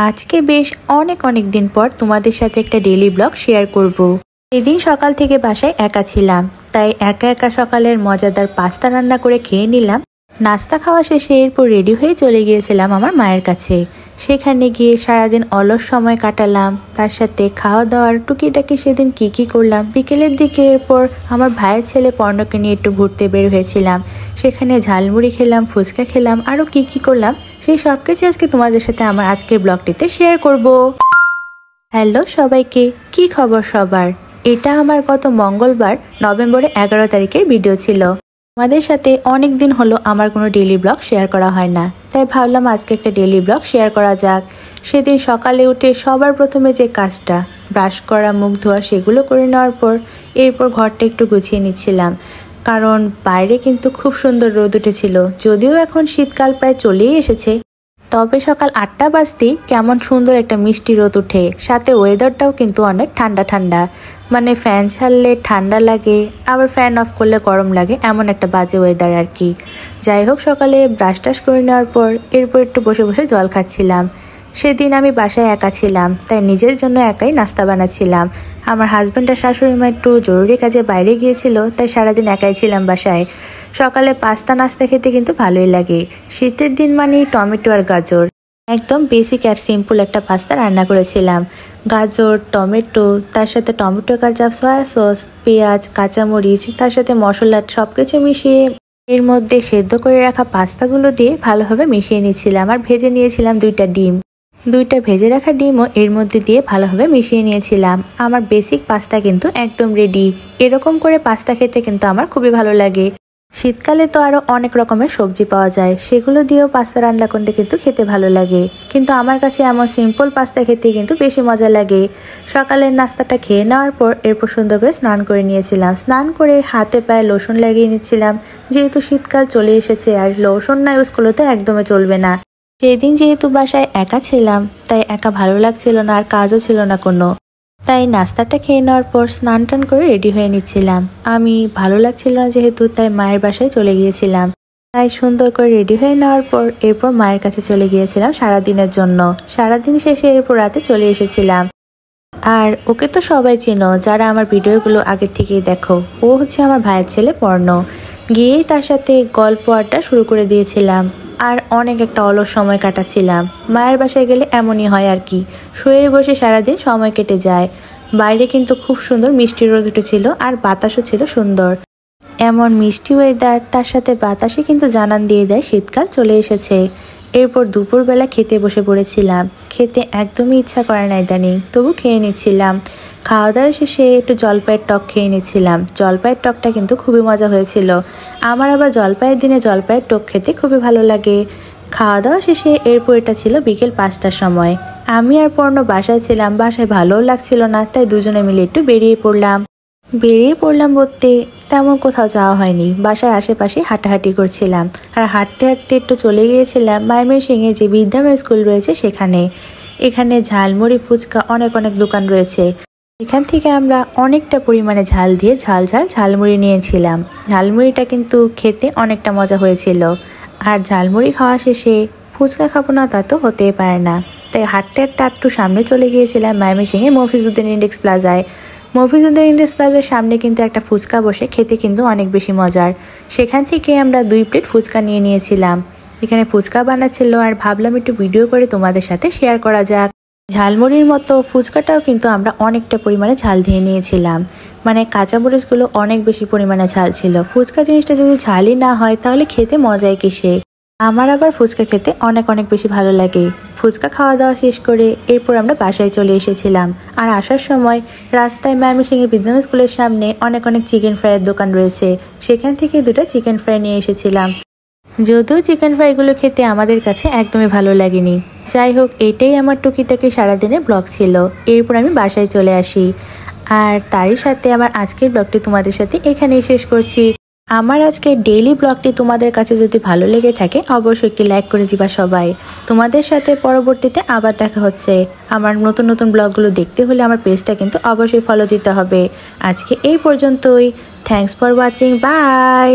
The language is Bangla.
আজকে বেশ অনেক দিন পর তোমাদের সাথে একটা ডেইলি ব্লগ শেয়ার করব। এদিন সকাল থেকে বাসায় একা ছিলাম, তাই একা সকালের মজাদার পাস্তা রান্না করে খেয়ে নিলাম। নাস্তা খাওয়া শেষে এরপর রেডি হয়ে চলে গিয়েছিলাম আমার মায়ের কাছে। সেখানে গিয়ে সারাদিন অলস সময় কাটালাম, তার সাথে খাওয়া দাওয়ার টুকিটাকি সেদিন কি করলাম। বিকেলের দিকে এরপর আমার ভাইয়ের ছেলে পর্ণকে নিয়ে একটু ঘুরতে বের হয়েছিলাম। সেখানে ঝালমুড়ি খেলাম, ফুচকা খেলাম, আরও কি করলাম সেই সব কিছু আজকে তোমাদের সাথে আমার আজকের ব্লগটিতে শেয়ার করব। হ্যালো সবাইকে, কি খবর সবার? এটা আমার গত মঙ্গলবার নভেম্বরের 11 তারিখের ভিডিও ছিল। তোমাদের সাথে অনেক দিন হলো আমার কোনো ডেইলি ব্লগ শেয়ার করা হয় না, তাই ভাবলাম আজকে একটা ডেইলি ব্লগ শেয়ার করা যাক। সেদিন সকালে উঠে সবার প্রথমে যে কাজটা, ব্রাশ করা, মুখ ধোয়া, সেগুলো করে নেওয়ার পর এরপর ঘরটা একটু গুছিয়ে নিচ্ছিলাম, কারণ বাইরে কিন্তু খুব সুন্দর রোদ উঠেছিল। যদিও এখন শীতকাল প্রায় চলেই এসেছে, তবে সকাল 8টা বাজতেই কেমন সুন্দর একটা মিষ্টি রোদ উঠে, সাথে ওয়েদারটাও কিন্তু অনেক ঠান্ডা। মানে ফ্যান ছাড়লে ঠান্ডা লাগে, আবার ফ্যান অফ করলে গরম লাগে, এমন একটা বাজে ওয়েদার আর কি। যাই হোক, সকালে ব্রাশ টাশ করে নেওয়ার পর এরপর একটু বসে জল খাচ্ছিলাম। সেদিন আমি বাসায় একা ছিলাম, তাই নিজের জন্য একাই নাস্তা বানাচ্ছিলাম। আমার হাজব্যান্ড আর শাশুড়ি মা একটু জরুরি কাজে বাইরে গিয়েছিল, তাই সারাদিন একাই ছিলাম বাসায়। সকালে পাস্তা নাস্তা খেতে কিন্তু ভালোই লাগে। শীতের দিন মানে টমেটো আর গাজর, একদম বেসিক আর সিম্পল একটা পাস্তা রান্না করেছিলাম। গাজর, টমেটো, তার সাথে টমেটো কাচাপ, সয়া সস, পেঁয়াজ, কাঁচামরিচ, তার সাথে মশলা সবকিছু মিশিয়ে এর মধ্যে সেদ্ধ করে রাখা পাস্তাগুলো দিয়ে ভালোভাবে মিশিয়ে নিয়েছিলাম। আর ভেজে নিয়েছিলাম দুইটা ভেজে রাখা ডিমও এর মধ্যে দিয়ে ভালোভাবে মিশিয়ে নিয়েছিলাম। আমার বেসিক পাস্তা কিন্তু একদম রেডি। এরকম করে পাস্তা খেতে কিন্তু আমার খুবই ভালো লাগে। শীতকালে তো আরো অনেক রকমের সবজি পাওয়া যায়, সেগুলো দিয়েও পাস্তা রান্না করলে কিন্তু খেতে ভালো লাগে, কিন্তু আমার কাছে এমন সিম্পল পাস্তা খেতে কিন্তু বেশি মজা লাগে। সকালের নাস্তাটা খেয়ে নেওয়ার পর এরপর সুন্দর করে স্নান করে নিয়েছিলাম। স্নান করে হাতে পায়ে লোশন লাগিয়ে নিচ্ছিলাম, যেহেতু শীতকাল চলে এসেছে আর লোশন না ইউজ করলে তো একদমই চলবে না। সেদিন যেহেতু বাসায় একা ছিলাম, তাই একা ভালো লাগছিল না, আর কাজও ছিল না কোনো, তাই নাস্তাটা খেয়ে নেওয়ার পর স্নান টান করে রেডি হয়ে নিচ্ছিলাম। আমি ভালো লাগছিল না যেহেতু, তাই মায়ের বাসায় চলে গিয়েছিলাম। তাই সুন্দর করে রেডি হয়ে নেওয়ার পর এরপর মায়ের কাছে চলে গিয়েছিলাম সারাদিনের জন্য। সারাদিন শেষে এরপর রাতে চলে এসেছিলাম। আর ওকে তো সবাই চেনো যারা আমার ভিডিওগুলো আগে থেকেই দেখো। ও হচ্ছে আমার ভাইয়ের ছেলে পর্ণ। গিয়েই তার সাথে গল্প আড্ডা শুরু করে দিয়েছিলাম, আর অনেক একটা অলস সময় কাটাচ্ছিলাম। মায়ের বাসায় গেলে এমনই হয় আর কি, শুয়ে বসে সারাদিন সময় কেটে যায়। বাইরে কিন্তু খুব সুন্দর মিষ্টি রোদ উঠেছিল, আর বাতাসও ছিল সুন্দর। এমন মিষ্টি ওয়েদার, তার সাথে বাতাসে কিন্তু জানান দিয়ে দেয় শীতকাল চলে এসেছে। এরপর দুপুরবেলা খেতে বসে পড়েছিলাম। খেতে একদমই ইচ্ছা করে না ইদানিং, তবু খেয়ে নিচ্ছিলাম। খাওয়া দাওয়া শেষে একটু জলপাইয়ের টক খেয়ে নিচ্ছিলাম। জলপাইয়ের টকটা কিন্তু খুবই মজা হয়েছিল। আমার আবার জলপাইয়ের দিনে জলপাইয়ের টক খেতে খুবই ভালো লাগে। খাওয়া দাওয়া শেষে এরপর এটা ছিল বিকেল 5টার সময়। আমি আর পর্ণ বাসায় ছিলাম। বাসায় ভালোও লাগছিল না, তাই দুজনে মিলে একটু বেরিয়ে পড়লাম বলতে তেমন কোথাও যাওয়া হয়নি, বাসার আশেপাশে হাঁটাহাঁটি করছিলাম। আর হাঁটতে একটু চলে গিয়েছিলাম ময়মনসিংহে যে বিদ্যাময় স্কুল রয়েছে সেখানে। এখানে ঝালমুড়ি, ফুচকা অনেক দোকান রয়েছে। এখান থেকে আমরা অনেকটা পরিমাণে ঝাল দিয়ে ঝালমুড়ি নিয়েছিলাম। ঝালমুড়িটা কিন্তু খেতে অনেকটা মজা হয়েছিল। আর ঝালমুড়ি খাওয়া শেষে ফুচকা খাবো না তা তো হতেই পারে না, তাই হাঁটতে একটু সামনে চলে গিয়েছিলাম ময়মনসিংহে মফিজউদ্দিন ইন্ডেক্স প্লাজায়। মফিজউদ্দিন ইন্ডেক্স প্লাজার সামনে কিন্তু একটা ফুচকা বসে, খেতে কিন্তু অনেক বেশি মজার। সেখান থেকে আমরা 2 প্লেট ফুচকা নিয়েছিলাম। এখানে ফুচকা বানাচ্ছিল, আর ভাবলাম একটু ভিডিও করে তোমাদের সাথে শেয়ার করা যাক। ঝালমুড়ির মতো ফুচকাটাও কিন্তু আমরা অনেকটা পরিমাণে ঝাল দিয়ে নিয়েছিলাম, মানে কাঁচামরিচগুলো অনেক বেশি পরিমাণে ঝাল ছিল। ফুচকা জিনিসটা যদি ঝালই না হয় তাহলে খেতে মজাই কিসে। আমার আবার ফুচকা খেতে অনেক বেশি ভালো লাগে। ফুচকা খাওয়া দাওয়া শেষ করে এরপর আমরা বাসায় চলে এসেছিলাম। আর আসার সময় রাস্তায় ময়মনসিংহে বিদ্যাময় স্কুলের সামনে অনেক চিকেন ফ্রাইয়ের দোকান রয়েছে, সেখান থেকে 2টা চিকেন ফ্রাই নিয়ে এসেছিলাম। যদিও চিকেন ফ্রাইগুলো খেতে আমাদের কাছে একদমই ভালো লাগেনি। যাই হোক, এটাই আমার টুকিটাকি সারাদিনের ব্লগ ছিল। এরপর আমি বাসায় চলে আসি, আর তারই সাথে আমার আজকের ব্লগটি তোমাদের সাথে এখানেই শেষ করছি। আমার আজকের ডেইলি ব্লগটি তোমাদের কাছে যদি ভালো লেগে থাকে অবশ্যই একটি লাইক করে দিবা সবাই। তোমাদের সাথে পরবর্তীতে আবার দেখা হচ্ছে। আমার নতুন ব্লগগুলো দেখতে হলে আমার পেজটা কিন্তু অবশ্যই ফলো দিতে হবে। আজকে এই পর্যন্তই। Thanks for watching, by.